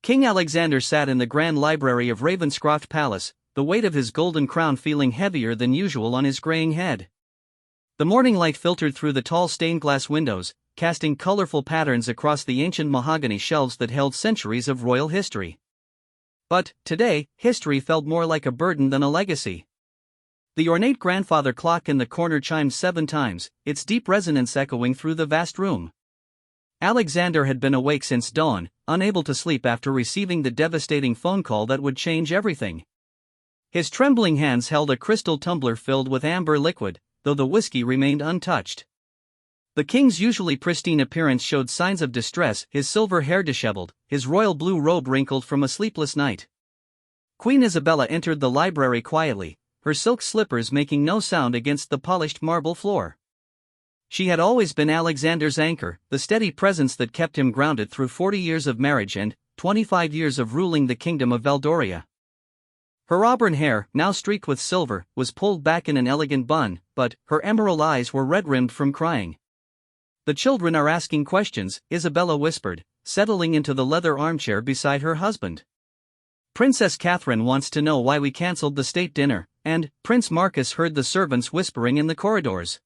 King Alexander sat in the grand library of Ravenscroft Palace, the weight of his golden crown feeling heavier than usual on his graying head. The morning light filtered through the tall stained-glass windows, casting colorful patterns across the ancient mahogany shelves that held centuries of royal history. But, today, history felt more like a burden than a legacy. The ornate grandfather clock in the corner chimed 7 times, its deep resonance echoing through the vast room. Alexander had been awake since dawn, unable to sleep after receiving the devastating phone call that would change everything. His trembling hands held a crystal tumbler filled with amber liquid, though the whiskey remained untouched. The king's usually pristine appearance showed signs of distress, his silver hair disheveled, his royal blue robe wrinkled from a sleepless night. Queen Isabella entered the library quietly, her silk slippers making no sound against the polished marble floor. She had always been Alexander's anchor, the steady presence that kept him grounded through 40 years of marriage and 25 years of ruling the kingdom of Valdoria. Her auburn hair, now streaked with silver, was pulled back in an elegant bun, but her emerald eyes were red-rimmed from crying. "The children are asking questions," Isabella whispered, settling into the leather armchair beside her husband. "Princess Catherine wants to know why we cancelled the state dinner," and Prince Marcus heard the servants whispering in the corridors.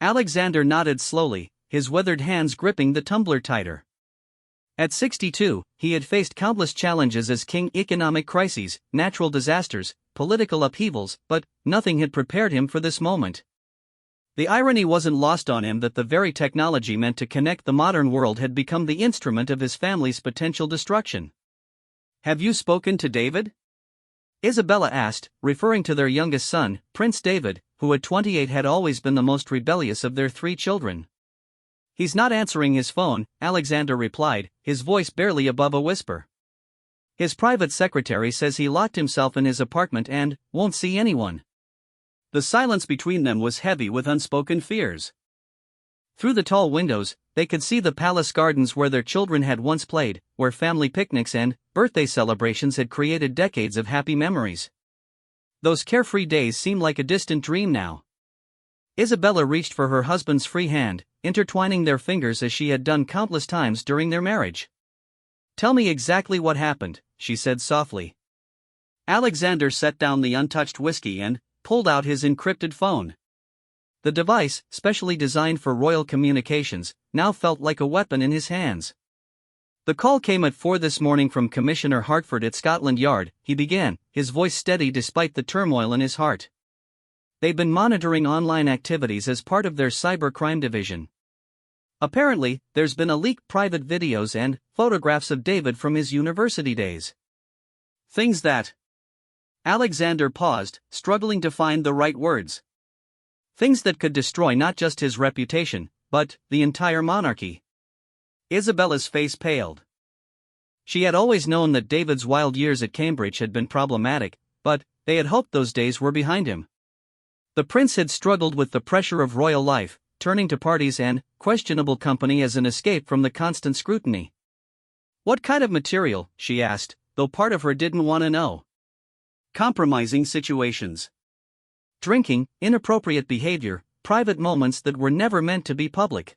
Alexander nodded slowly, his weathered hands gripping the tumbler tighter. At 62, he had faced countless challenges as king: economic crises, natural disasters, political upheavals, but nothing had prepared him for this moment. The irony wasn't lost on him that the very technology meant to connect the modern world had become the instrument of his family's potential destruction. "Have you spoken to David?" Isabella asked, referring to their youngest son, Prince David, who at 28 had always been the most rebellious of their 3 children. "He's not answering his phone," Alexander replied, his voice barely above a whisper. "His private secretary says he locked himself in his apartment and won't see anyone." The silence between them was heavy with unspoken fears. Through the tall windows, they could see the palace gardens where their children had once played, where family picnics and birthday celebrations had created decades of happy memories. Those carefree days seemed like a distant dream now. Isabella reached for her husband's free hand, intertwining their fingers as she had done countless times during their marriage. "Tell me exactly what happened," she said softly. Alexander set down the untouched whiskey and pulled out his encrypted phone. The device, specially designed for royal communications, now felt like a weapon in his hands. "The call came at 4 this morning from Commissioner Hartford at Scotland Yard," he began, his voice steady despite the turmoil in his heart. "They've been monitoring online activities as part of their cybercrime division. Apparently, there's been a leaked private videos and photographs of David from his university days. Things that..." Alexander paused, struggling to find the right words. "Things that could destroy not just his reputation, but the entire monarchy." Isabella's face paled. She had always known that David's wild years at Cambridge had been problematic, but they had hoped those days were behind him. The prince had struggled with the pressure of royal life, turning to parties and questionable company as an escape from the constant scrutiny. "What kind of material?" she asked, though part of her didn't want to know. "Compromising situations. Drinking, inappropriate behavior, private moments that were never meant to be public.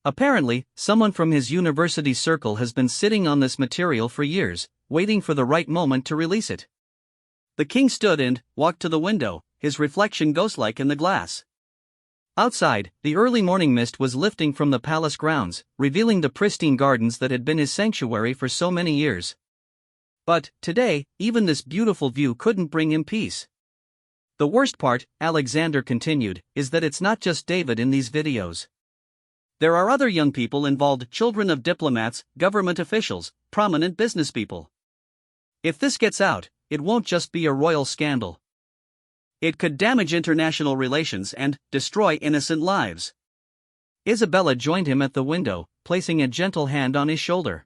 Apparently, someone from his university circle has been sitting on this material for years, waiting for the right moment to release it." The king stood and walked to the window, his reflection ghost-like in the glass. Outside, the early morning mist was lifting from the palace grounds, revealing the pristine gardens that had been his sanctuary for so many years. But, today, even this beautiful view couldn't bring him peace. "The worst part," Alexander continued, "is that it's not just David in these videos. There are other young people involved, children of diplomats, government officials, prominent business people. If this gets out, it won't just be a royal scandal. It could damage international relations and destroy innocent lives." Isabella joined him at the window, placing a gentle hand on his shoulder.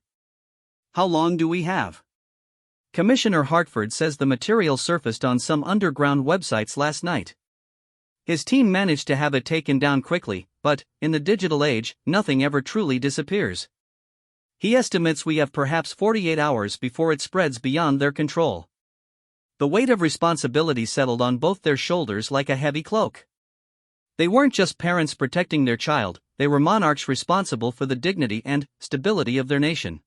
"How long do we have?" "Commissioner Hartford says the material surfaced on some underground websites last night. His team managed to have it taken down quickly, but, in the digital age, nothing ever truly disappears. He estimates we have perhaps 48 hours before it spreads beyond their control." The weight of responsibility settled on both their shoulders like a heavy cloak. They weren't just parents protecting their child, they were monarchs responsible for the dignity and stability of their nation.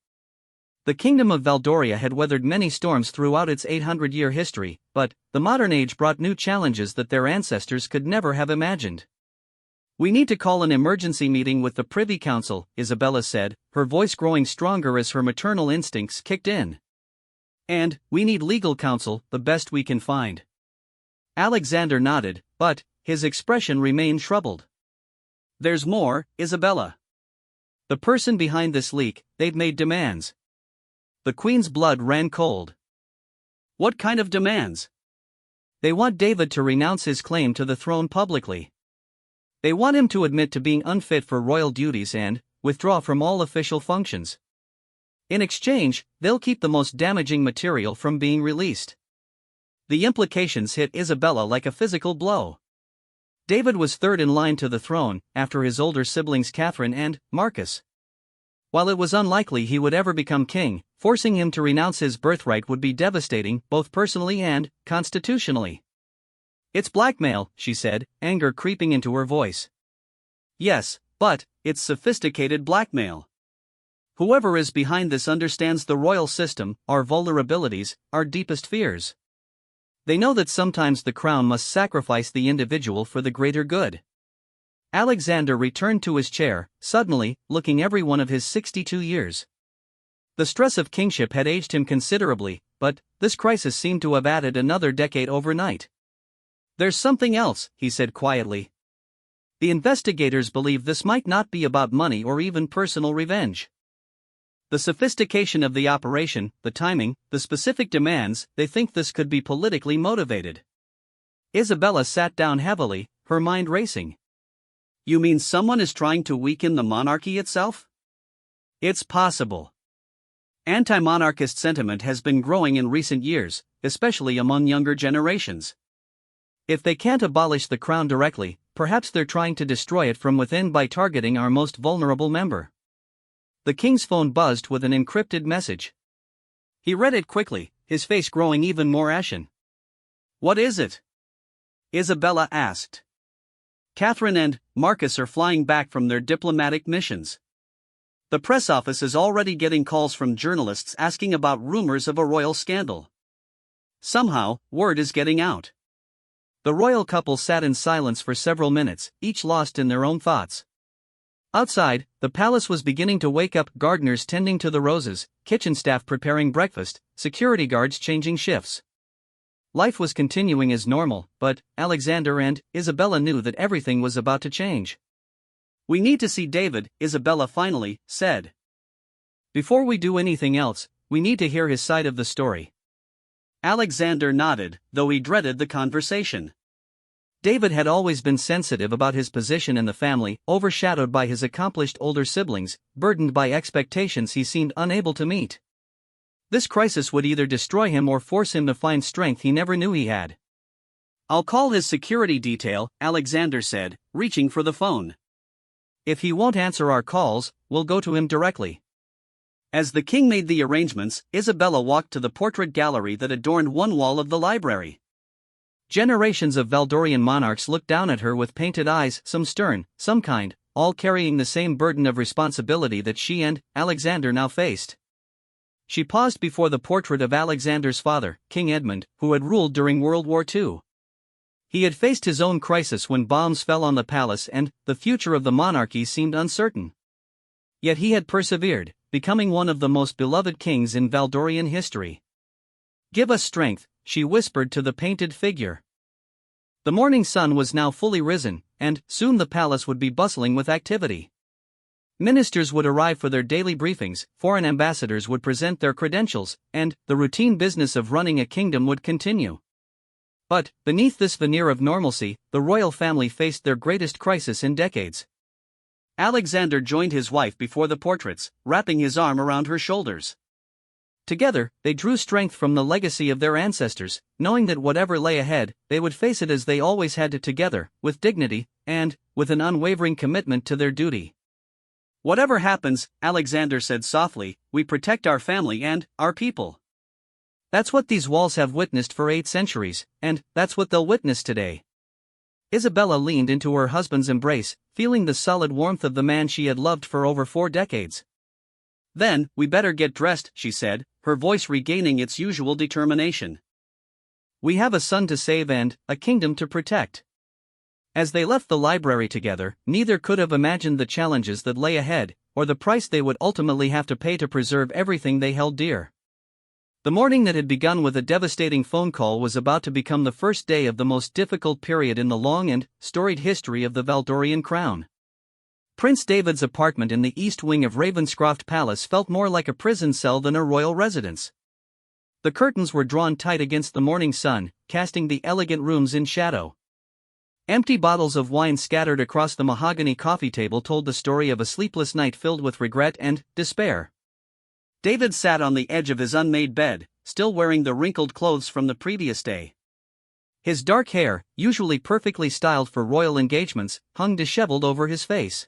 The kingdom of Valdoria had weathered many storms throughout its 800-year history, but the modern age brought new challenges that their ancestors could never have imagined. "We need to call an emergency meeting with the Privy Council," Isabella said, her voice growing stronger as her maternal instincts kicked in. "And we need legal counsel, the best we can find." Alexander nodded, but his expression remained troubled. "There's more, Isabella. The person behind this leak, they've made demands." The Queen's blood ran cold. "What kind of demands?" "They want David to renounce his claim to the throne publicly. They want him to admit to being unfit for royal duties and withdraw from all official functions. In exchange, they'll keep the most damaging material from being released." The implications hit Isabella like a physical blow. David was third in line to the throne, after his older siblings Catherine and Marcus. While it was unlikely he would ever become king, forcing him to renounce his birthright would be devastating, both personally and constitutionally. "It's blackmail," she said, anger creeping into her voice. "Yes, but it's sophisticated blackmail. Whoever is behind this understands the royal system, our vulnerabilities, our deepest fears. They know that sometimes the crown must sacrifice the individual for the greater good." Alexander returned to his chair, suddenly, looking every one of his 62 years. The stress of kingship had aged him considerably, but this crisis seemed to have added another decade overnight. "There's something else," he said quietly. "The investigators believe this might not be about money or even personal revenge. The sophistication of the operation, the timing, the specific demands, they think this could be politically motivated." Isabella sat down heavily, her mind racing. "You mean someone is trying to weaken the monarchy itself?" "It's possible. Anti-monarchist sentiment has been growing in recent years, especially among younger generations. If they can't abolish the crown directly, perhaps they're trying to destroy it from within by targeting our most vulnerable member." The king's phone buzzed with an encrypted message. He read it quickly, his face growing even more ashen. "What is it?" Isabella asked. "Catherine and Marcus are flying back from their diplomatic missions. The press office is already getting calls from journalists asking about rumors of a royal scandal. Somehow, word is getting out." The royal couple sat in silence for several minutes, each lost in their own thoughts. Outside, the palace was beginning to wake up, gardeners tending to the roses, kitchen staff preparing breakfast, security guards changing shifts. Life was continuing as normal, but Alexander and Isabella knew that everything was about to change. "We need to see David," Isabella finally said. "Before we do anything else, we need to hear his side of the story." Alexander nodded, though he dreaded the conversation. David had always been sensitive about his position in the family, overshadowed by his accomplished older siblings, burdened by expectations he seemed unable to meet. This crisis would either destroy him or force him to find strength he never knew he had. "I'll call his security detail," Alexander said, reaching for the phone. "If he won't answer our calls, we'll go to him directly." As the king made the arrangements, Isabella walked to the portrait gallery that adorned one wall of the library. Generations of Valdorian monarchs looked down at her with painted eyes, some stern, some kind, all carrying the same burden of responsibility that she and Alexander now faced. She paused before the portrait of Alexander's father, King Edmund, who had ruled during World War II. He had faced his own crisis when bombs fell on the palace and the future of the monarchy seemed uncertain. Yet he had persevered, becoming one of the most beloved kings in Valdorian history. "Give us strength," she whispered to the painted figure. The morning sun was now fully risen, and soon the palace would be bustling with activity. Ministers would arrive for their daily briefings, foreign ambassadors would present their credentials, and the routine business of running a kingdom would continue. But, beneath this veneer of normalcy, the royal family faced their greatest crisis in decades. Alexander joined his wife before the portraits, wrapping his arm around her shoulders. Together, they drew strength from the legacy of their ancestors, knowing that whatever lay ahead, they would face it as they always had to, together, with dignity, and with an unwavering commitment to their duty. "Whatever happens," Alexander said softly, "we protect our family and our people. That's what these walls have witnessed for 8 centuries, and that's what they'll witness today." Isabella leaned into her husband's embrace, feeling the solid warmth of the man she had loved for over 4 decades. Then, we better get dressed, she said, her voice regaining its usual determination. We have a son to save and a kingdom to protect. As they left the library together, neither could have imagined the challenges that lay ahead, or the price they would ultimately have to pay to preserve everything they held dear. The morning that had begun with a devastating phone call was about to become the first day of the most difficult period in the long and storied history of the Valdorian crown. Prince David's apartment in the east wing of Ravenscroft Palace felt more like a prison cell than a royal residence. The curtains were drawn tight against the morning sun, casting the elegant rooms in shadow. Empty bottles of wine scattered across the mahogany coffee table told the story of a sleepless night filled with regret and despair. David sat on the edge of his unmade bed, still wearing the wrinkled clothes from the previous day. His dark hair, usually perfectly styled for royal engagements, hung disheveled over his face.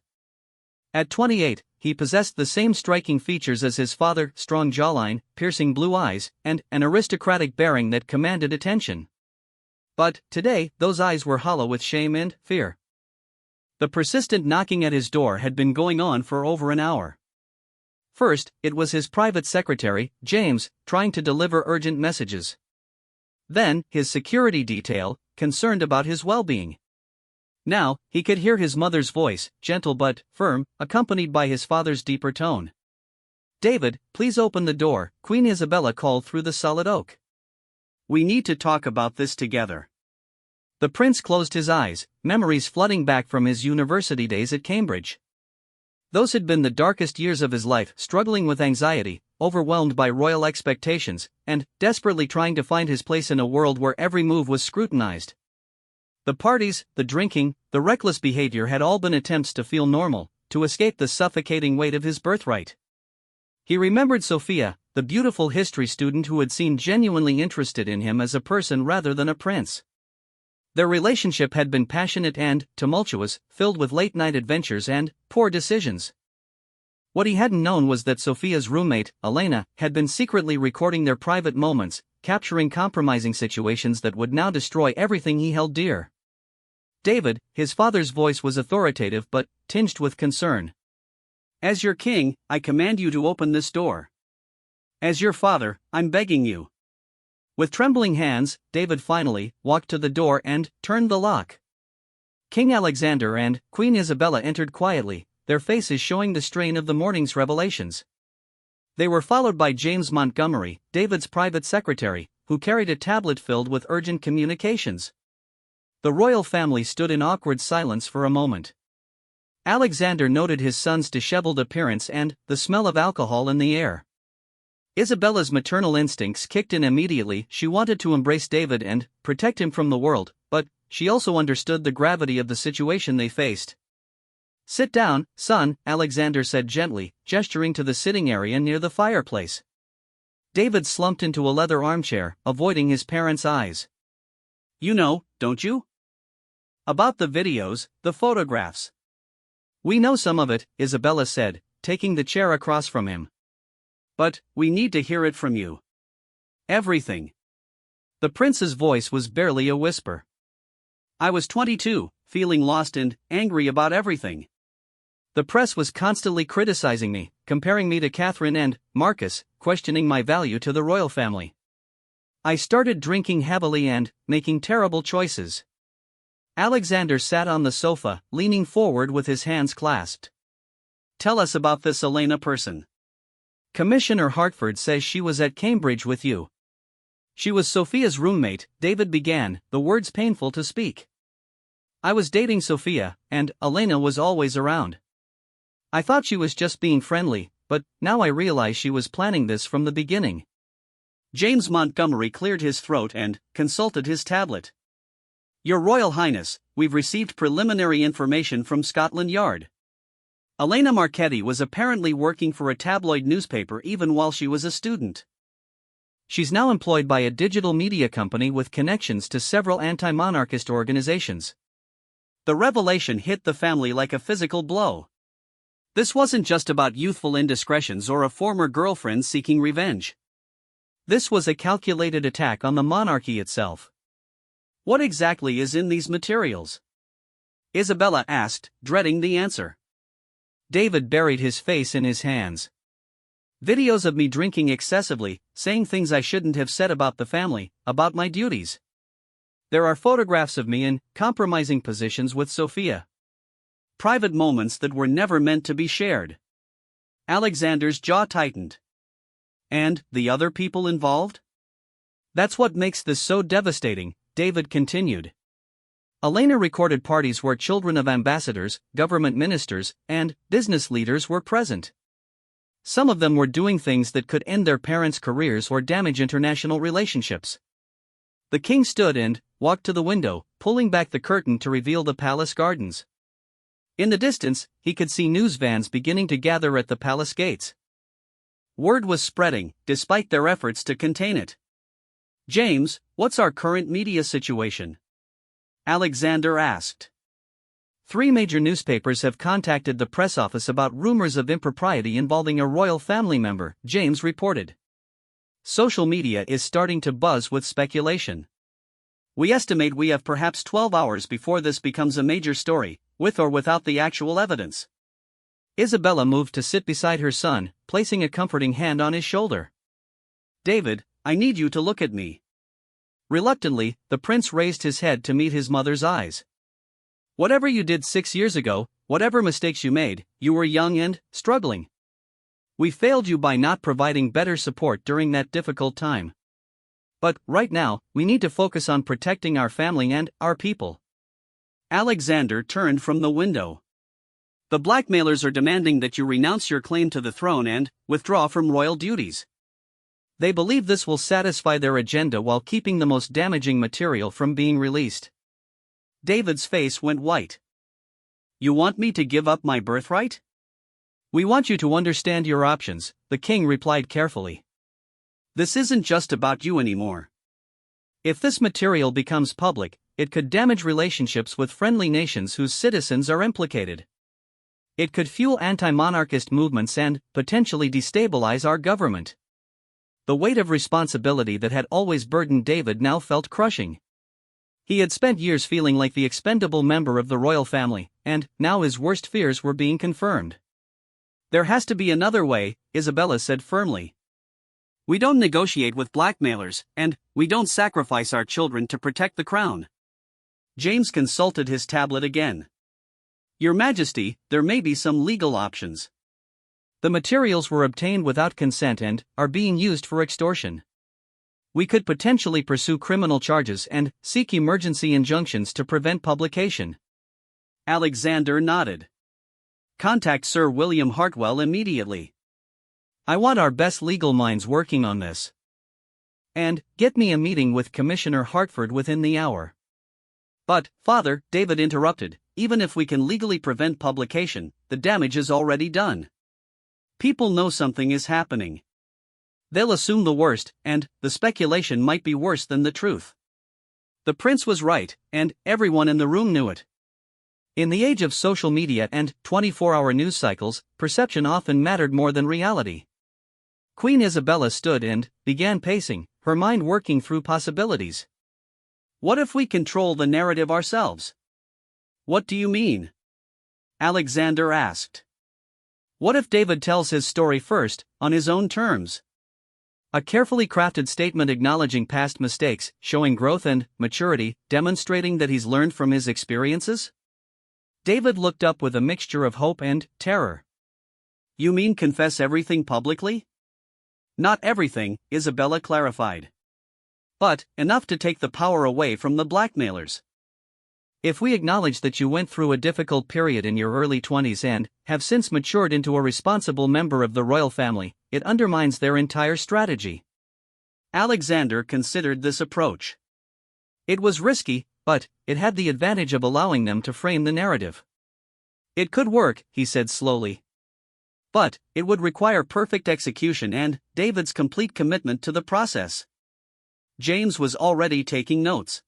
At 28, he possessed the same striking features as his father: strong jawline, piercing blue eyes, and an aristocratic bearing that commanded attention. But, today, those eyes were hollow with shame and fear. The persistent knocking at his door had been going on for over an hour. First, it was his private secretary, James, trying to deliver urgent messages. Then, his security detail, concerned about his well-being. Now, he could hear his mother's voice, gentle but firm, accompanied by his father's deeper tone. "David, please open the door," Queen Isabella called through the solid oak. "We need to talk about this together." The prince closed his eyes, memories flooding back from his university days at Cambridge. Those had been the darkest years of his life, struggling with anxiety, overwhelmed by royal expectations, and desperately trying to find his place in a world where every move was scrutinized. The parties, the drinking, the reckless behavior had all been attempts to feel normal, to escape the suffocating weight of his birthright. He remembered Sophia, the beautiful history student who had seemed genuinely interested in him as a person rather than a prince. Their relationship had been passionate and tumultuous, filled with late-night adventures and poor decisions. What he hadn't known was that Sophia's roommate, Elena, had been secretly recording their private moments, capturing compromising situations that would now destroy everything he held dear. "David," his father's voice was authoritative but tinged with concern. "As your king, I command you to open this door. As your father, I'm begging you." With trembling hands, David finally walked to the door and turned the lock. King Alexander and Queen Isabella entered quietly, their faces showing the strain of the morning's revelations. They were followed by James Montgomery, David's private secretary, who carried a tablet filled with urgent communications. The royal family stood in awkward silence for a moment. Alexander noted his son's disheveled appearance and the smell of alcohol in the air. Isabella's maternal instincts kicked in immediately. She wanted to embrace David and protect him from the world, but she also understood the gravity of the situation they faced. "Sit down, son," Alexander said gently, gesturing to the sitting area near the fireplace. David slumped into a leather armchair, avoiding his parents' eyes. "You know, don't you? About the videos, the photographs." "We know some of it," Isabella said, taking the chair across from him. "But we need to hear it from you. Everything." The prince's voice was barely a whisper. "I was 22, feeling lost and angry about everything. The press was constantly criticizing me, comparing me to Catherine and Marcus, questioning my value to the royal family. I started drinking heavily and making terrible choices." Alexander sat on the sofa, leaning forward with his hands clasped. "Tell us about this Elena person." "Commissioner Hartford says she was at Cambridge with you." "She was Sophia's roommate," David began, the words painful to speak. "I was dating Sophia, and Elena was always around. I thought she was just being friendly, but now I realize she was planning this from the beginning." James Montgomery cleared his throat and consulted his tablet. "Your Royal Highness, we've received preliminary information from Scotland Yard. Elena Marchetti was apparently working for a tabloid newspaper even while she was a student. She's now employed by a digital media company with connections to several anti-monarchist organizations." The revelation hit the family like a physical blow. This wasn't just about youthful indiscretions or a former girlfriend seeking revenge. This was a calculated attack on the monarchy itself. "What exactly is in these materials?" Isabella asked, dreading the answer. David buried his face in his hands. Videos of me drinking excessively, saying things I shouldn't have said about the family, about my duties. There are photographs of me in compromising positions with Sophia. Private moments that were never meant to be shared. Alexander's jaw tightened. And the other people involved? That's what makes this so devastating, David continued. Elena recorded parties where children of ambassadors, government ministers, and business leaders were present. Some of them were doing things that could end their parents' careers or damage international relationships. The king stood and walked to the window, pulling back the curtain to reveal the palace gardens. In the distance, he could see news vans beginning to gather at the palace gates. Word was spreading, despite their efforts to contain it. "James, what's our current media situation?" Alexander asked. 3 major newspapers have contacted the press office about rumors of impropriety involving a royal family member, James reported. Social media is starting to buzz with speculation. We estimate we have perhaps 12 hours before this becomes a major story, with or without the actual evidence. Isabella moved to sit beside her son, placing a comforting hand on his shoulder. "David, I need you to look at me." Reluctantly, the prince raised his head to meet his mother's eyes. "Whatever you did 6 years ago, whatever mistakes you made, you were young and struggling. We failed you by not providing better support during that difficult time. But right now, we need to focus on protecting our family and our people." Alexander turned from the window. "The blackmailers are demanding that you renounce your claim to the throne and withdraw from royal duties. They believe this will satisfy their agenda while keeping the most damaging material from being released." David's face went white. "You want me to give up my birthright?" "We want you to understand your options," the king replied carefully. "This isn't just about you anymore. If this material becomes public, it could damage relationships with friendly nations whose citizens are implicated. It could fuel anti-monarchist movements and potentially destabilize our government." The weight of responsibility that had always burdened David now felt crushing. He had spent years feeling like the expendable member of the royal family, and now his worst fears were being confirmed. "There has to be another way," Isabella said firmly. "We don't negotiate with blackmailers, and we don't sacrifice our children to protect the crown." James consulted his tablet again. "Your Majesty, there may be some legal options. The materials were obtained without consent and are being used for extortion. We could potentially pursue criminal charges and seek emergency injunctions to prevent publication." Alexander nodded. "Contact Sir William Hartwell immediately. I want our best legal minds working on this. And get me a meeting with Commissioner Hartford within the hour." "But, Father," David interrupted, "even if we can legally prevent publication, the damage is already done. People know something is happening. They'll assume the worst, and the speculation might be worse than the truth." The prince was right, and everyone in the room knew it. In the age of social media and 24-hour news cycles, perception often mattered more than reality. Queen Isabella stood and began pacing, her mind working through possibilities. "What if we control the narrative ourselves?" "What do you mean?" Alexander asked. "What if David tells his story first, on his own terms? A carefully crafted statement acknowledging past mistakes, showing growth and maturity, demonstrating that he's learned from his experiences?" David looked up with a mixture of hope and terror. "You mean confess everything publicly?" "Not everything," Isabella clarified. "But enough to take the power away from the blackmailers. If we acknowledge that you went through a difficult period in your early 20s and have since matured into a responsible member of the royal family, it undermines their entire strategy." Alexander considered this approach. It was risky, but it had the advantage of allowing them to frame the narrative. "It could work," he said slowly. "But it would require perfect execution and David's complete commitment to the process." James was already taking notes.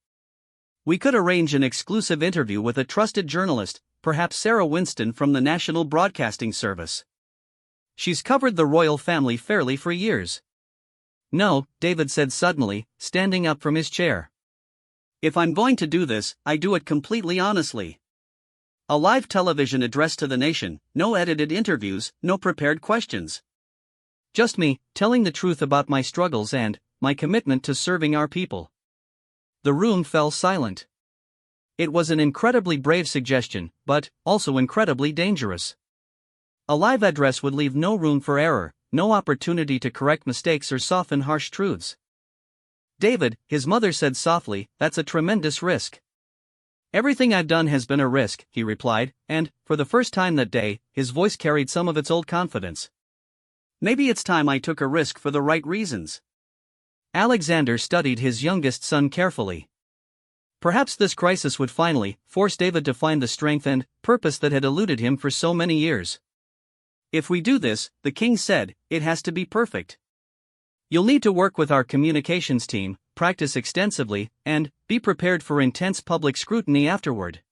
"We could arrange an exclusive interview with a trusted journalist, perhaps Sarah Winston from the National Broadcasting Service. She's covered the royal family fairly for years." "No," David said suddenly, standing up from his chair. "If I'm going to do this, I do it completely honestly. A live television address to the nation, no edited interviews, no prepared questions. Just me, telling the truth about my struggles and my commitment to serving our people." The room fell silent. It was an incredibly brave suggestion, but also incredibly dangerous. A live address would leave no room for error, no opportunity to correct mistakes or soften harsh truths. "David," his mother said softly, "that's a tremendous risk." "Everything I've done has been a risk," he replied, and, for the first time that day, his voice carried some of its old confidence. "Maybe it's time I took a risk for the right reasons." Alexander studied his youngest son carefully. Perhaps this crisis would finally force David to find the strength and purpose that had eluded him for so many years. "If we do this," the king said, "it has to be perfect. You'll need to work with our communications team, practice extensively, and be prepared for intense public scrutiny afterward."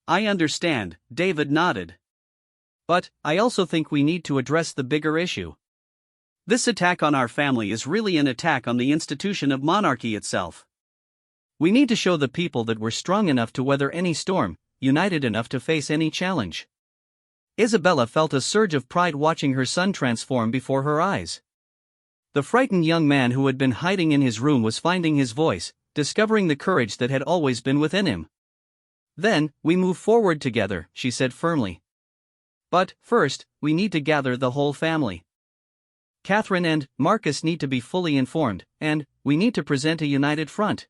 "I understand," David nodded. "But I also think we need to address the bigger issue. This attack on our family is really an attack on the institution of monarchy itself. We need to show the people that we're strong enough to weather any storm, united enough to face any challenge." Isabella felt a surge of pride watching her son transform before her eyes. The frightened young man who had been hiding in his room was finding his voice, discovering the courage that had always been within him. "Then, we move forward together," she said firmly. "But, first, we need to gather the whole family. Catherine and Marcus need to be fully informed, and we need to present a united front."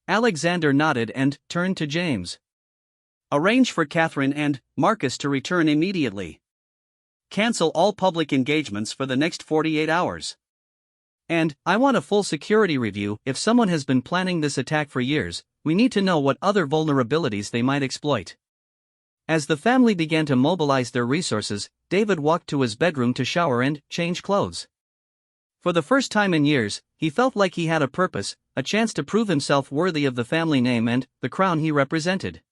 Alexander nodded and turned to James. "Arrange for Catherine and Marcus to return immediately. Cancel all public engagements for the next 48 hours. And I want a full security review. If someone has been planning this attack for years, we need to know what other vulnerabilities they might exploit." As the family began to mobilize their resources, David walked to his bedroom to shower and change clothes. For the first time in years, he felt like he had a purpose, a chance to prove himself worthy of the family name and the crown he represented.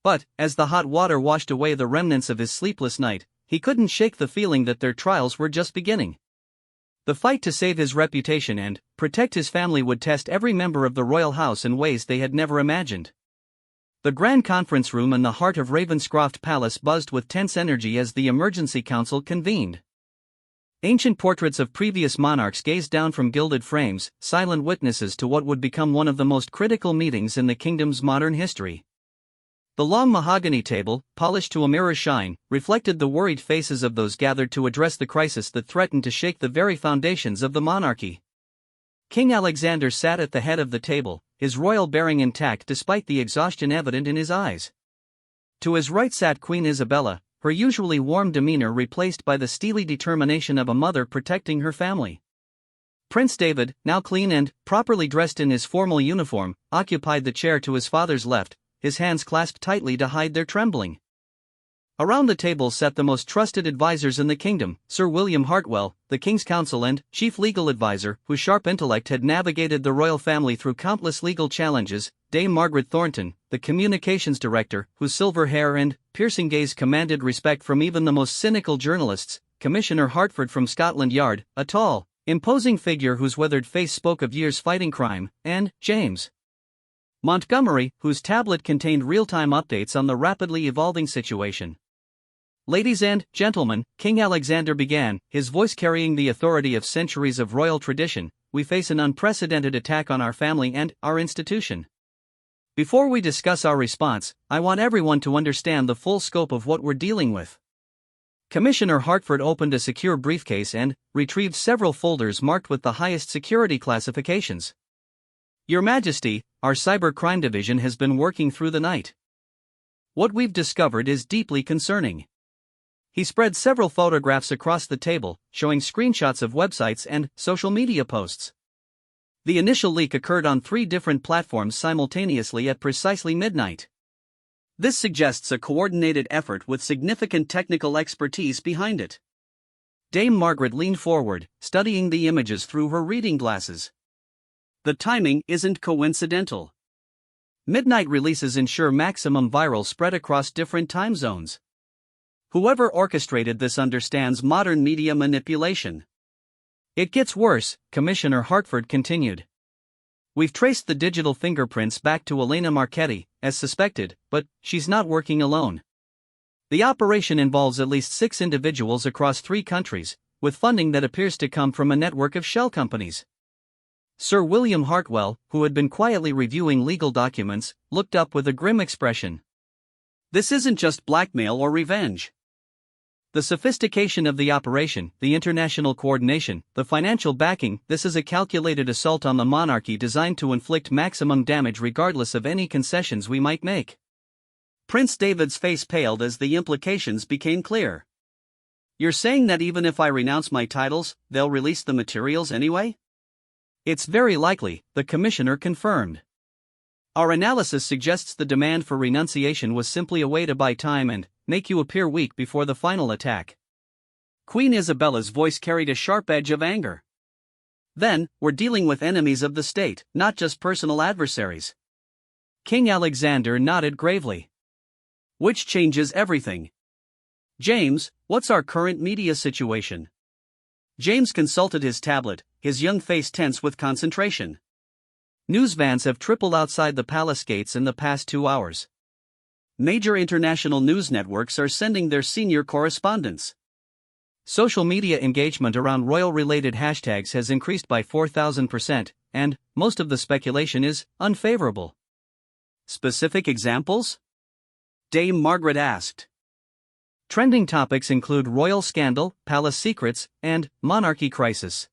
But, as the hot water washed away the remnants of his sleepless night, he couldn't shake the feeling that their trials were just beginning. The fight to save his reputation and protect his family would test every member of the royal house in ways they had never imagined. The grand conference room in the heart of Ravenscroft Palace buzzed with tense energy as the emergency council convened. Ancient portraits of previous monarchs gazed down from gilded frames, silent witnesses to what would become one of the most critical meetings in the kingdom's modern history. The long mahogany table, polished to a mirror shine, reflected the worried faces of those gathered to address the crisis that threatened to shake the very foundations of the monarchy. King Alexander sat at the head of the table, his royal bearing intact despite the exhaustion evident in his eyes. To his right sat Queen Isabella, her usually warm demeanor replaced by the steely determination of a mother protecting her family. Prince David, now clean and properly dressed in his formal uniform, occupied the chair to his father's left, his hands clasped tightly to hide their trembling. Around the table sat the most trusted advisors in the kingdom, Sir William Hartwell, the King's Counsel and chief legal advisor, whose sharp intellect had navigated the royal family through countless legal challenges, Dame Margaret Thornton, the communications director, whose silver hair and piercing gaze commanded respect from even the most cynical journalists, Commissioner Hartford from Scotland Yard, a tall, imposing figure whose weathered face spoke of years fighting crime, and James Montgomery, whose tablet contained real-time updates on the rapidly evolving situation. "Ladies and gentlemen," King Alexander began, his voice carrying the authority of centuries of royal tradition, "we face an unprecedented attack on our family and our institution. Before we discuss our response, I want everyone to understand the full scope of what we're dealing with." Commissioner Hartford opened a secure briefcase and retrieved several folders marked with the highest security classifications. "Your Majesty, our cybercrime division has been working through the night. What we've discovered is deeply concerning." He spread several photographs across the table, showing screenshots of websites and social media posts. The initial leak occurred on 3 different platforms simultaneously at precisely midnight. This suggests a coordinated effort with significant technical expertise behind it. Dame Margaret leaned forward, studying the images through her reading glasses. "The timing isn't coincidental. Midnight releases ensure maximum viral spread across different time zones. Whoever orchestrated this understands modern media manipulation." "It gets worse," Commissioner Hartford continued. "We've traced the digital fingerprints back to Elena Marchetti, as suspected, but she's not working alone. The operation involves at least 6 individuals across 3 countries, with funding that appears to come from a network of shell companies. Sir William Hartwell, who had been quietly reviewing legal documents, looked up with a grim expression. This isn't just blackmail or revenge. The sophistication of the operation, the international coordination, the financial backing, this is a calculated assault on the monarchy designed to inflict maximum damage regardless of any concessions we might make. Prince David's face paled as the implications became clear. You're saying that even if I renounce my titles, they'll release the materials anyway? It's very likely, the commissioner confirmed. Our analysis suggests the demand for renunciation was simply a way to buy time and make you appear weak before the final attack. Queen Isabella's voice carried a sharp edge of anger. Then, we're dealing with enemies of the state, not just personal adversaries. King Alexander nodded gravely. Which changes everything. James, what's our current media situation? James consulted his tablet, his young face tense with concentration. News vans have tripled outside the palace gates in the past 2 hours. Major international news networks are sending their senior correspondents. Social media engagement around royal-related hashtags has increased by 4,000%, and most of the speculation is unfavorable. Specific examples? Dame Margaret asked. Trending topics include royal scandal, palace secrets, and monarchy crisis.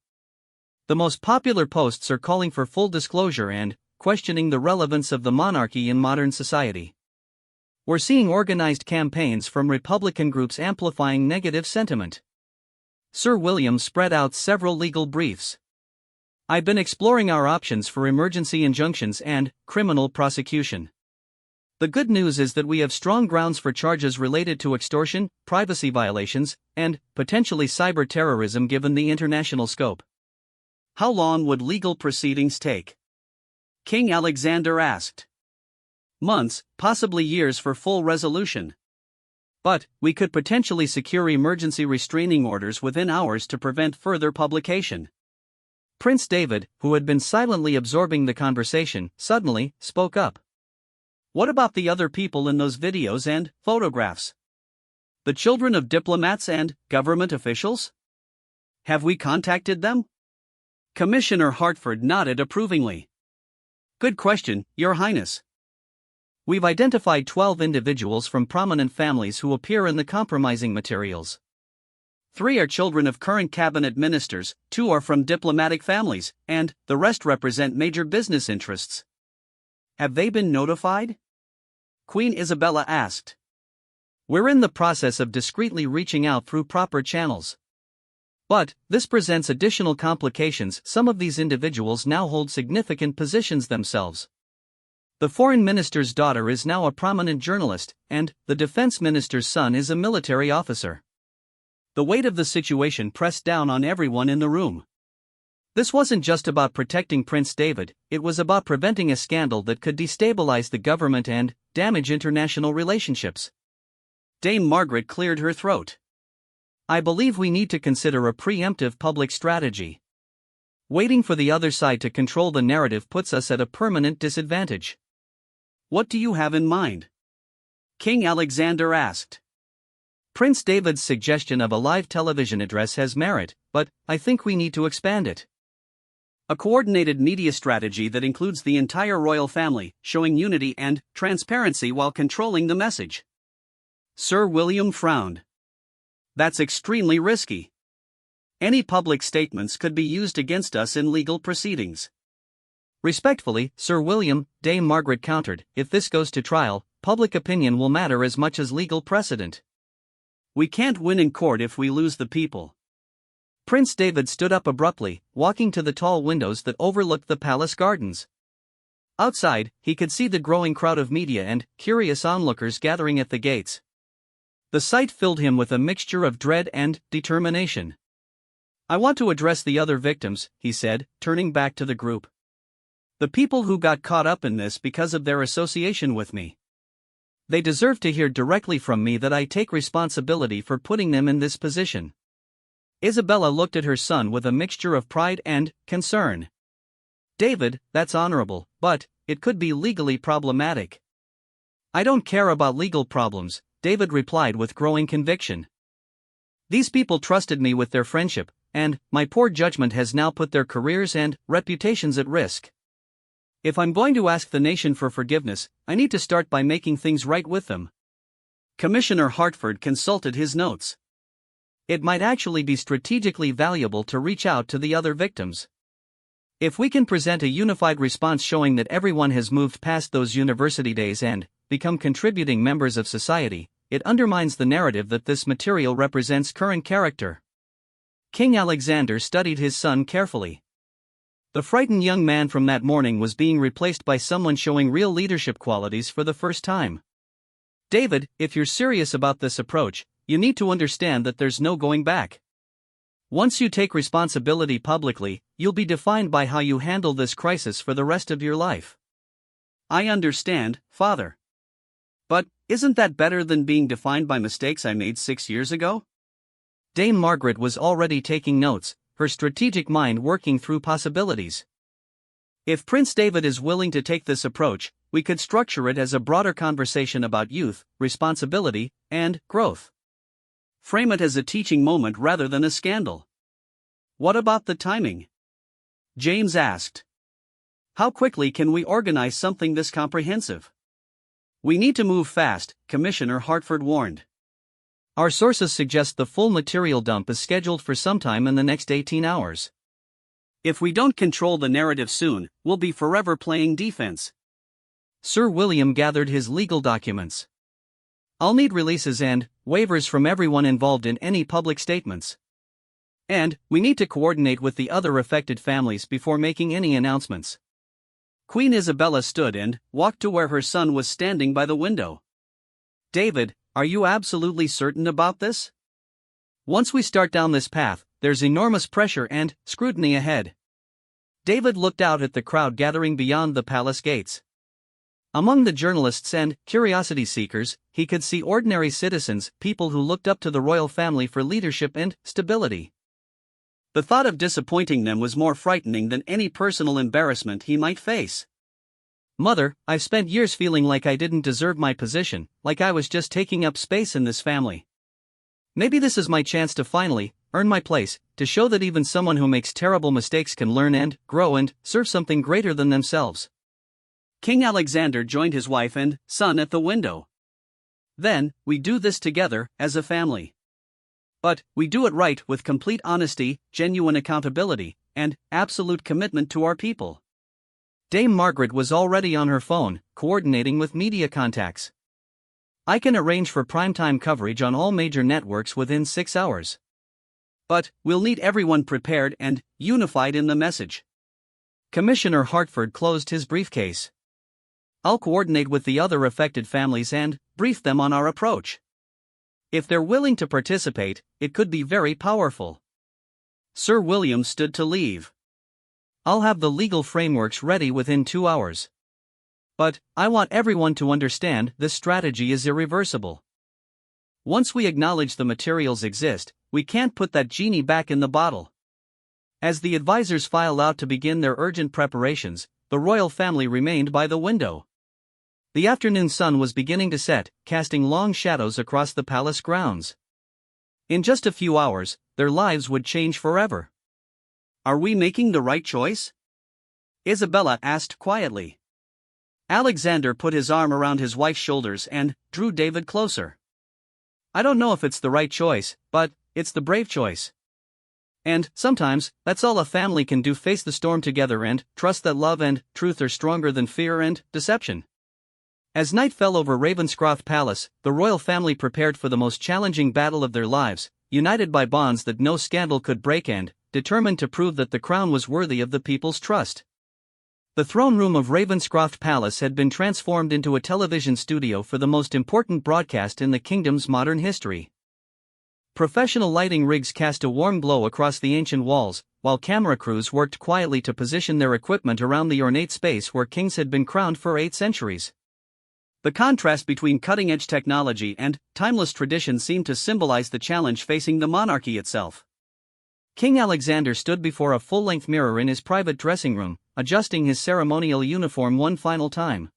The most popular posts are calling for full disclosure and questioning the relevance of the monarchy in modern society. We're seeing organized campaigns from Republican groups amplifying negative sentiment. Sir William spread out several legal briefs. I've been exploring our options for emergency injunctions and criminal prosecution. The good news is that we have strong grounds for charges related to extortion, privacy violations, and potentially cyber terrorism given the international scope. How long would legal proceedings take? King Alexander asked. Months, possibly years for full resolution. But we could potentially secure emergency restraining orders within hours to prevent further publication. Prince David, who had been silently absorbing the conversation, suddenly spoke up. What about the other people in those videos and photographs? The children of diplomats and government officials? Have we contacted them? Commissioner Hartford nodded approvingly. Good question, Your Highness. We've identified 12 individuals from prominent families who appear in the compromising materials. 3 are children of current cabinet ministers, 2 are from diplomatic families, and the rest represent major business interests. Have they been notified? Queen Isabella asked. We're in the process of discreetly reaching out through proper channels. But this presents additional complications. Some of these individuals now hold significant positions themselves. The foreign minister's daughter is now a prominent journalist, and the defense minister's son is a military officer. The weight of the situation pressed down on everyone in the room. This wasn't just about protecting Prince David, it was about preventing a scandal that could destabilize the government and damage international relationships. Dame Margaret cleared her throat. I believe we need to consider a preemptive public strategy. Waiting for the other side to control the narrative puts us at a permanent disadvantage. What do you have in mind? King Alexander asked. Prince David's suggestion of a live television address has merit, but I think we need to expand it. A coordinated media strategy that includes the entire royal family, showing unity and transparency while controlling the message. Sir William frowned. That's extremely risky. Any public statements could be used against us in legal proceedings. Respectfully, Sir William, Dame Margaret countered, if this goes to trial, public opinion will matter as much as legal precedent. We can't win in court if we lose the people. Prince David stood up abruptly, walking to the tall windows that overlooked the palace gardens. Outside, he could see the growing crowd of media and curious onlookers gathering at the gates. The sight filled him with a mixture of dread and determination. I want to address the other victims, he said, turning back to the group. The people who got caught up in this because of their association with me. They deserve to hear directly from me that I take responsibility for putting them in this position. Isabella looked at her son with a mixture of pride and concern. David, that's honorable, but it could be legally problematic. I don't care about legal problems, David replied with growing conviction. These people trusted me with their friendship, and my poor judgment has now put their careers and reputations at risk. If I'm going to ask the nation for forgiveness, I need to start by making things right with them." Commissioner Hartford consulted his notes. It might actually be strategically valuable to reach out to the other victims. If we can present a unified response showing that everyone has moved past those university days and become contributing members of society, it undermines the narrative that this material represents current character. King Alexander studied his son carefully. The frightened young man from that morning was being replaced by someone showing real leadership qualities for the first time. "David, if you're serious about this approach, you need to understand that there's no going back. Once you take responsibility publicly, you'll be defined by how you handle this crisis for the rest of your life." "I understand, Father. But isn't that better than being defined by mistakes I made 6 years ago?" Dame Margaret was already taking notes, her strategic mind working through possibilities. "If Prince David is willing to take this approach, we could structure it as a broader conversation about youth, responsibility, and growth. Frame it as a teaching moment rather than a scandal." "What about the timing?" James asked. "How quickly can we organize something this comprehensive?" "We need to move fast," Commissioner Hartford warned. "Our sources suggest the full material dump is scheduled for sometime in the next 18 hours. If we don't control the narrative soon, we'll be forever playing defense." Sir William gathered his legal documents. "I'll need releases and waivers from everyone involved in any public statements. And we need to coordinate with the other affected families before making any announcements." Queen Isabella stood and walked to where her son was standing by the window. "David, are you absolutely certain about this? Once we start down this path, there's enormous pressure and scrutiny ahead." David looked out at the crowd gathering beyond the palace gates. Among the journalists and curiosity seekers, he could see ordinary citizens, people who looked up to the royal family for leadership and stability. The thought of disappointing them was more frightening than any personal embarrassment he might face. "Mother, I've spent years feeling like I didn't deserve my position, like I was just taking up space in this family. Maybe this is my chance to finally earn my place, to show that even someone who makes terrible mistakes can learn and grow and serve something greater than themselves." King Alexander joined his wife and son at the window. "Then, we do this together, as a family. But we do it right with complete honesty, genuine accountability, and absolute commitment to our people." Dame Margaret was already on her phone, coordinating with media contacts. "I can arrange for primetime coverage on all major networks within 6 hours. But we'll need everyone prepared and unified in the message." Commissioner Hartford closed his briefcase. "I'll coordinate with the other affected families and brief them on our approach. If they're willing to participate, it could be very powerful." Sir William stood to leave. "I'll have the legal frameworks ready within 2 hours. But I want everyone to understand this strategy is irreversible. Once we acknowledge the materials exist, we can't put that genie back in the bottle." As the advisors filed out to begin their urgent preparations, the royal family remained by the window. The afternoon sun was beginning to set, casting long shadows across the palace grounds. In just a few hours, their lives would change forever. "Are we making the right choice?" Isabella asked quietly. Alexander put his arm around his wife's shoulders and drew David closer. "I don't know if it's the right choice, but it's the brave choice. And sometimes, that's all a family can do: face the storm together and trust that love and truth are stronger than fear and deception." As night fell over Ravenscroft Palace, the royal family prepared for the most challenging battle of their lives, united by bonds that no scandal could break and determined to prove that the crown was worthy of the people's trust. The throne room of Ravenscroft Palace had been transformed into a television studio for the most important broadcast in the kingdom's modern history. Professional lighting rigs cast a warm glow across the ancient walls, while camera crews worked quietly to position their equipment around the ornate space where kings had been crowned for 8 centuries. The contrast between cutting-edge technology and timeless tradition seemed to symbolize the challenge facing the monarchy itself. King Alexander stood before a full-length mirror in his private dressing room, adjusting his ceremonial uniform one final time.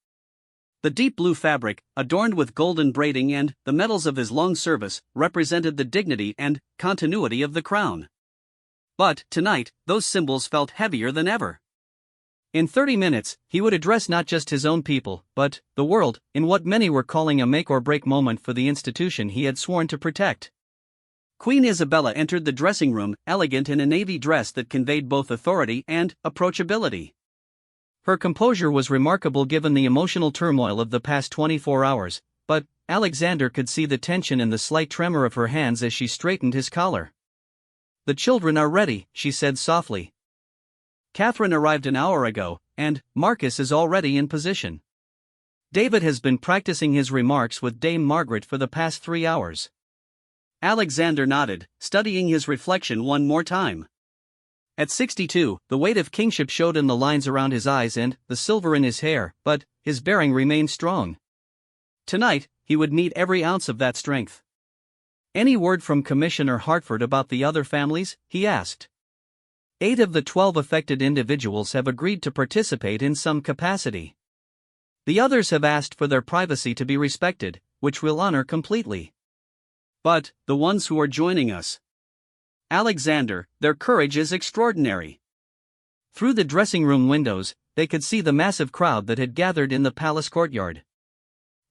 The deep blue fabric, adorned with golden braiding and the medals of his long service, represented the dignity and continuity of the crown. But, tonight, those symbols felt heavier than ever. In 30 minutes, he would address not just his own people, but the world, in what many were calling a make-or-break moment for the institution he had sworn to protect. Queen Isabella entered the dressing room, elegant in a navy dress that conveyed both authority and approachability. Her composure was remarkable given the emotional turmoil of the past 24 hours, but Alexander could see the tension and the slight tremor of her hands as she straightened his collar. "The children are ready," she said softly. "Catherine arrived an hour ago, and Marcus is already in position. David has been practicing his remarks with Dame Margaret for the past 3 hours." Alexander nodded, studying his reflection one more time. At 62, the weight of kingship showed in the lines around his eyes and the silver in his hair, but his bearing remained strong. Tonight, he would need every ounce of that strength. "Any word from Commissioner Hartford about the other families?" he asked. 8 of the 12 affected individuals have agreed to participate in some capacity. The others have asked for their privacy to be respected, which we'll honor completely. But, the ones who are joining us, Alexander, their courage is extraordinary. Through the dressing room windows, they could see the massive crowd that had gathered in the palace courtyard.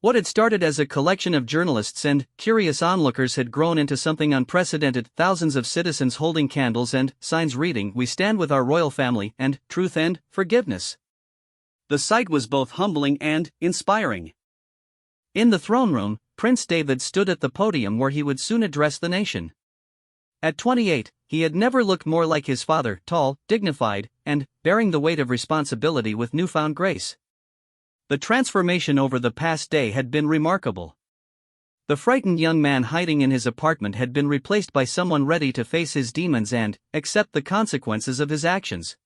What had started as a collection of journalists and curious onlookers had grown into something unprecedented, thousands of citizens holding candles and signs reading, "We stand with our royal family," and "Truth and Forgiveness." The sight was both humbling and inspiring. In the throne room, Prince David stood at the podium where he would soon address the nation. At 28, he had never looked more like his father, tall, dignified, and bearing the weight of responsibility with newfound grace. The transformation over the past day had been remarkable. The frightened young man hiding in his apartment had been replaced by someone ready to face his demons and accept the consequences of his actions.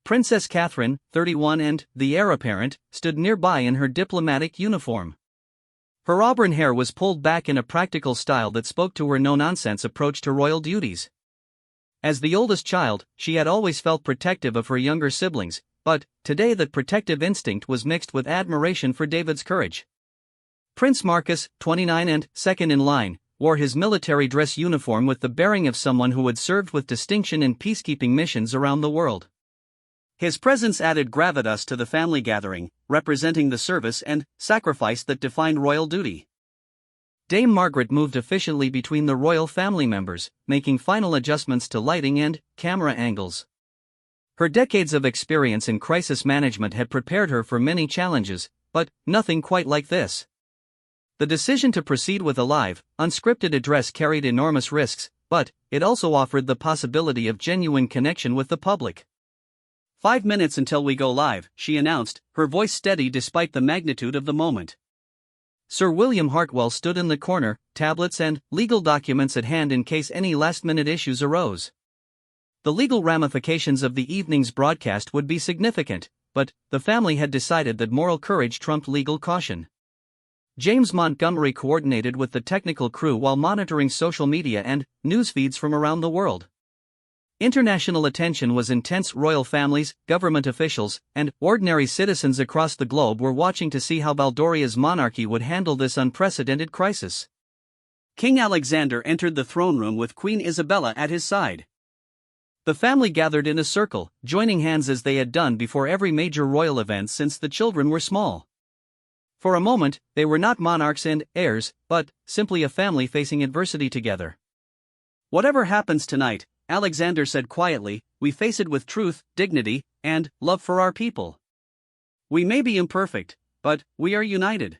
Princess Catherine, 31 and the heir apparent, stood nearby in her diplomatic uniform. Her auburn hair was pulled back in a practical style that spoke to her no-nonsense approach to royal duties. As the oldest child, she had always felt protective of her younger siblings, but today that protective instinct was mixed with admiration for David's courage. Prince Marcus, 29 and second in line, wore his military dress uniform with the bearing of someone who had served with distinction in peacekeeping missions around the world. His presence added gravitas to the family gathering, representing the service and sacrifice that defined royal duty. Dame Margaret moved efficiently between the royal family members, making final adjustments to lighting and camera angles. Her decades of experience in crisis management had prepared her for many challenges, but nothing quite like this. The decision to proceed with a live, unscripted address carried enormous risks, but it also offered the possibility of genuine connection with the public. 5 minutes until we go live, she announced, her voice steady despite the magnitude of the moment. Sir William Hartwell stood in the corner, tablets and legal documents at hand in case any last-minute issues arose. The legal ramifications of the evening's broadcast would be significant, but the family had decided that moral courage trumped legal caution. James Montgomery coordinated with the technical crew while monitoring social media and news feeds from around the world. International attention was intense. Royal families, government officials, and ordinary citizens across the globe were watching to see how Valdoria's monarchy would handle this unprecedented crisis. King Alexander entered the throne room with Queen Isabella at his side. The family gathered in a circle, joining hands as they had done before every major royal event since the children were small. For a moment, they were not monarchs and heirs, but simply a family facing adversity together. "Whatever happens tonight," Alexander said quietly, "we face it with truth, dignity, and love for our people. We may be imperfect, but we are united."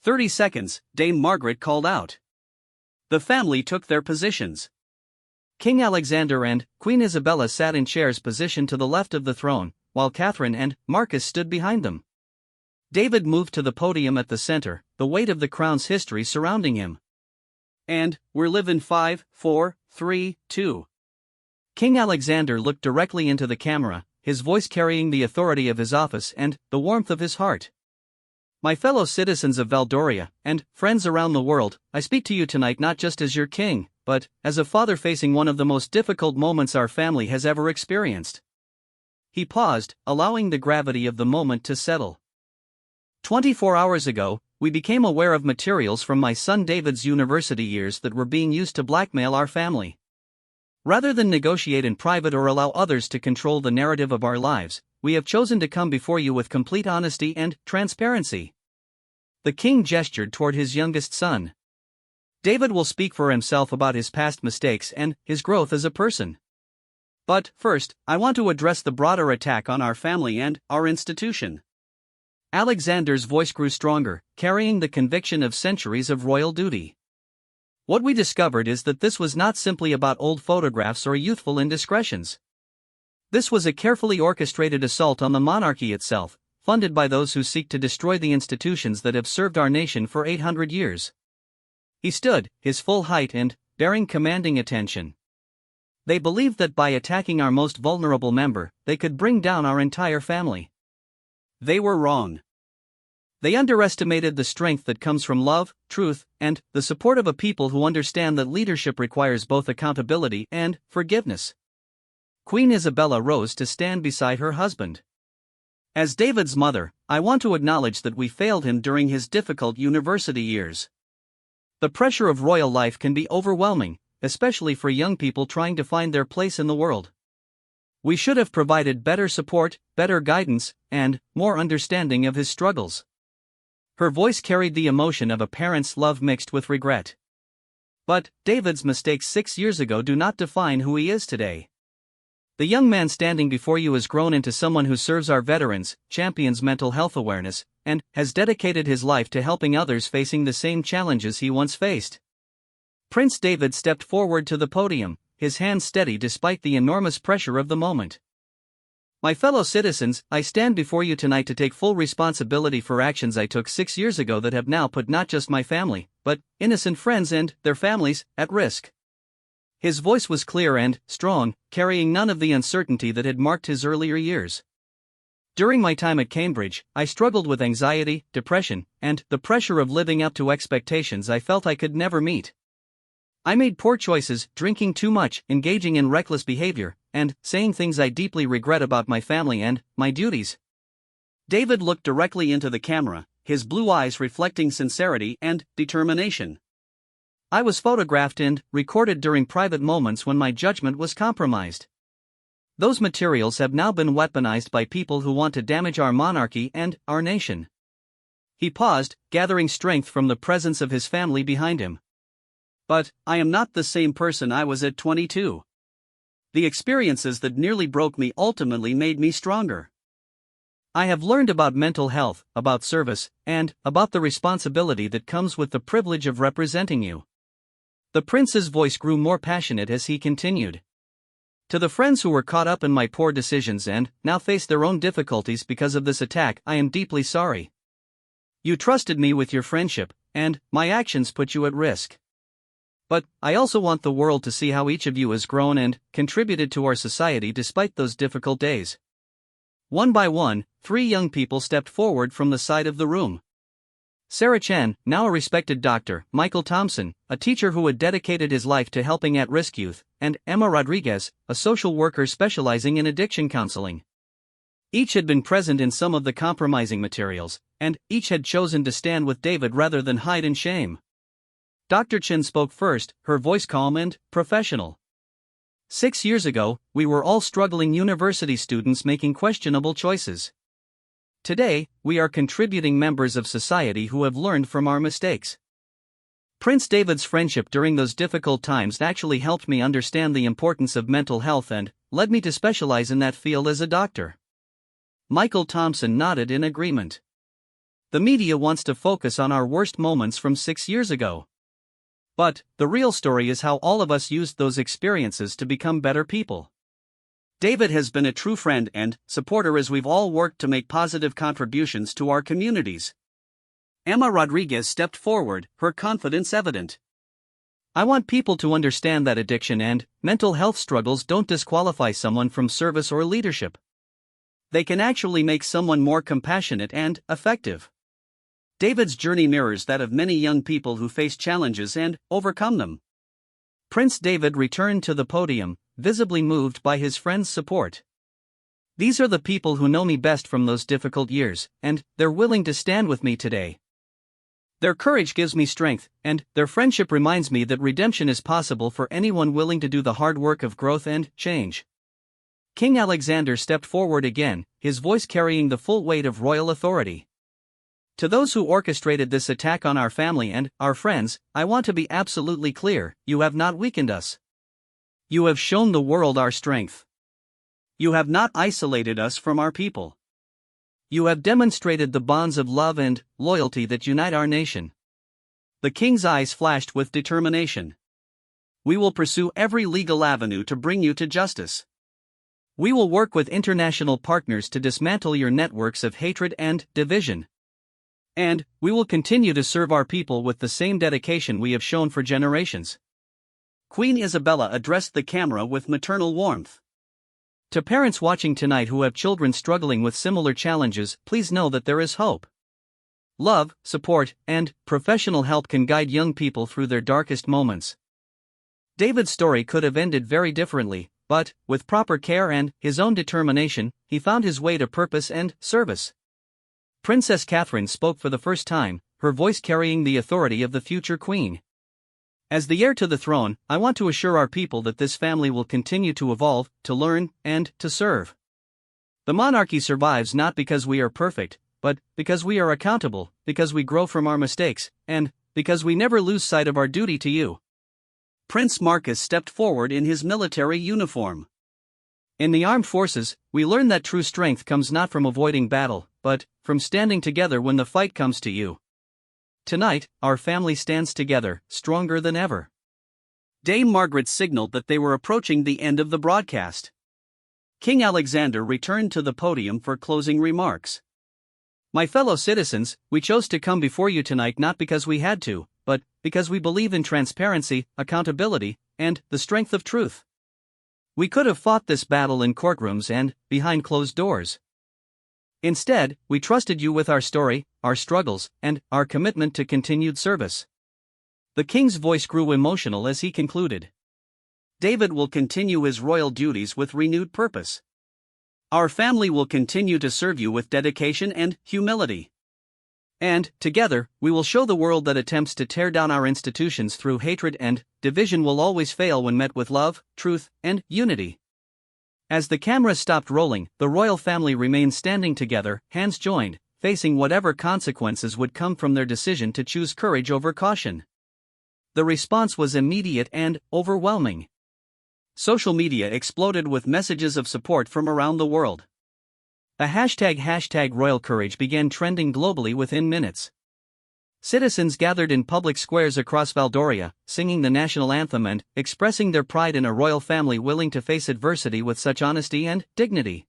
30 seconds, Dame Margaret called out. The family took their positions. King Alexander and Queen Isabella sat in chairs positioned to the left of the throne, while Catherine and Marcus stood behind them. David moved to the podium at the center, the weight of the crown's history surrounding him. "And we're live in 5, 4, 3, 2. King Alexander looked directly into the camera, his voice carrying the authority of his office and the warmth of his heart. "My fellow citizens of Valdoria, and friends around the world, I speak to you tonight not just as your king, but as a father facing one of the most difficult moments our family has ever experienced." He paused, allowing the gravity of the moment to settle. 24 hours ago, we became aware of materials from my son David's university years that were being used to blackmail our family. Rather than negotiate in private or allow others to control the narrative of our lives, we have chosen to come before you with complete honesty and transparency. The king gestured toward his youngest son. David will speak for himself about his past mistakes and his growth as a person. But first, I want to address the broader attack on our family and our institution. Alexander's voice grew stronger, carrying the conviction of centuries of royal duty. What we discovered is that this was not simply about old photographs or youthful indiscretions. This was a carefully orchestrated assault on the monarchy itself, funded by those who seek to destroy the institutions that have served our nation for 800 years. He stood, his full height and bearing commanding attention. They believed that by attacking our most vulnerable member, they could bring down our entire family. They were wrong. They underestimated the strength that comes from love, truth, and the support of a people who understand that leadership requires both accountability and forgiveness. Queen Isabella rose to stand beside her husband. As David's mother, I want to acknowledge that we failed him during his difficult university years. The pressure of royal life can be overwhelming, especially for young people trying to find their place in the world. We should have provided better support, better guidance, and more understanding of his struggles. Her voice carried the emotion of a parent's love mixed with regret. But David's mistakes 6 years ago do not define who he is today. The young man standing before you has grown into someone who serves our veterans, champions mental health awareness, and has dedicated his life to helping others facing the same challenges he once faced. Prince David stepped forward to the podium, his hands steady despite the enormous pressure of the moment. My fellow citizens, I stand before you tonight to take full responsibility for actions I took 6 years ago that have now put not just my family, but innocent friends and their families at risk. His voice was clear and strong, carrying none of the uncertainty that had marked his earlier years. During my time at Cambridge, I struggled with anxiety, depression, and the pressure of living up to expectations I felt I could never meet. I made poor choices, drinking too much, engaging in reckless behavior, and saying things I deeply regret about my family and my duties. David looked directly into the camera, his blue eyes reflecting sincerity and determination. I was photographed and recorded during private moments when my judgment was compromised. Those materials have now been weaponized by people who want to damage our monarchy and our nation. He paused, gathering strength from the presence of his family behind him. But I am not the same person I was at 22. The experiences that nearly broke me ultimately made me stronger. I have learned about mental health, about service, and about the responsibility that comes with the privilege of representing you. The prince's voice grew more passionate as he continued. To the friends who were caught up in my poor decisions and now face their own difficulties because of this attack, I am deeply sorry. You trusted me with your friendship, and my actions put you at risk. But I also want the world to see how each of you has grown and contributed to our society despite those difficult days. One by one, 3 young people stepped forward from the side of the room. Sarah Chen, now a respected doctor, Michael Thompson, a teacher who had dedicated his life to helping at-risk youth, and Emma Rodriguez, a social worker specializing in addiction counseling. Each had been present in some of the compromising materials, and each had chosen to stand with David rather than hide in shame. Dr. Chen spoke first, her voice calm and professional. 6 years ago, we were all struggling university students making questionable choices. Today, we are contributing members of society who have learned from our mistakes. Prince David's friendship during those difficult times actually helped me understand the importance of mental health and led me to specialize in that field as a doctor. Michael Thompson nodded in agreement. The media wants to focus on our worst moments from 6 years ago. But the real story is how all of us used those experiences to become better people. David has been a true friend and supporter as we've all worked to make positive contributions to our communities. Emma Rodriguez stepped forward, her confidence evident. I want people to understand that addiction and mental health struggles don't disqualify someone from service or leadership. They can actually make someone more compassionate and effective. David's journey mirrors that of many young people who face challenges and overcome them. Prince David returned to the podium, visibly moved by his friends' support. These are the people who know me best from those difficult years, and they're willing to stand with me today. Their courage gives me strength, and their friendship reminds me that redemption is possible for anyone willing to do the hard work of growth and change. King Alexander stepped forward again, his voice carrying the full weight of royal authority. To those who orchestrated this attack on our family and our friends, I want to be absolutely clear: you have not weakened us. You have shown the world our strength. You have not isolated us from our people. You have demonstrated the bonds of love and loyalty that unite our nation. The king's eyes flashed with determination. We will pursue every legal avenue to bring you to justice. We will work with international partners to dismantle your networks of hatred and division. And we will continue to serve our people with the same dedication we have shown for generations. Queen Isabella addressed the camera with maternal warmth. To parents watching tonight who have children struggling with similar challenges, please know that there is hope. Love, support, and professional help can guide young people through their darkest moments. David's story could have ended very differently, but, with proper care and his own determination, he found his way to purpose and service. Princess Catherine spoke for the first time, her voice carrying the authority of the future queen. As the heir to the throne, I want to assure our people that this family will continue to evolve, to learn, and to serve. The monarchy survives not because we are perfect, but because we are accountable, because we grow from our mistakes, and because we never lose sight of our duty to you. Prince Marcus stepped forward in his military uniform. In the armed forces, we learn that true strength comes not from avoiding battle, but from standing together when the fight comes to you. Tonight, our family stands together, stronger than ever. Dame Margaret signaled that they were approaching the end of the broadcast. King Alexander returned to the podium for closing remarks. My fellow citizens, we chose to come before you tonight not because we had to, but because we believe in transparency, accountability, and the strength of truth. We could have fought this battle in courtrooms and behind closed doors. Instead, we trusted you with our story, our struggles, and our commitment to continued service. The king's voice grew emotional as he concluded. David will continue his royal duties with renewed purpose. Our family will continue to serve you with dedication and humility. And, together, we will show the world that attempts to tear down our institutions through hatred and division will always fail when met with love, truth, and unity. As the camera stopped rolling, the royal family remained standing together, hands joined, facing whatever consequences would come from their decision to choose courage over caution. The response was immediate and overwhelming. Social media exploded with messages of support from around the world. A hashtag royal courage began trending globally within minutes. Citizens gathered in public squares across Valdoria, singing the national anthem and expressing their pride in a royal family willing to face adversity with such honesty and dignity.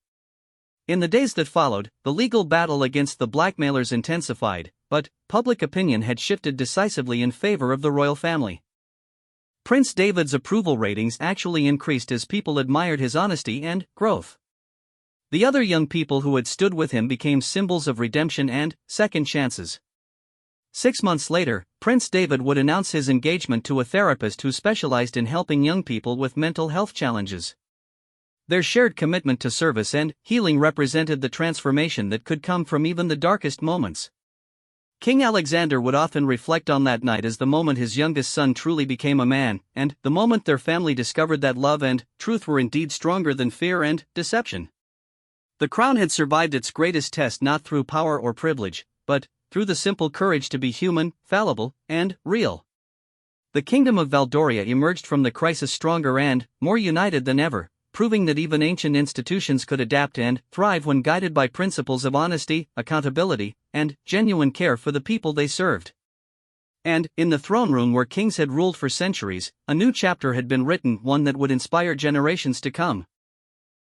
In the days that followed, the legal battle against the blackmailers intensified, but public opinion had shifted decisively in favor of the royal family. Prince David's approval ratings actually increased as people admired his honesty and growth. The other young people who had stood with him became symbols of redemption and second chances. 6 months later, Prince David would announce his engagement to a therapist who specialized in helping young people with mental health challenges. Their shared commitment to service and healing represented the transformation that could come from even the darkest moments. King Alexander would often reflect on that night as the moment his youngest son truly became a man, and the moment their family discovered that love and truth were indeed stronger than fear and deception. The crown had survived its greatest test not through power or privilege, but through the simple courage to be human, fallible, and real. The kingdom of Valdoria emerged from the crisis stronger and more united than ever, proving that even ancient institutions could adapt and thrive when guided by principles of honesty, accountability, and genuine care for the people they served. And, in the throne room where kings had ruled for centuries, a new chapter had been written, one that would inspire generations to come.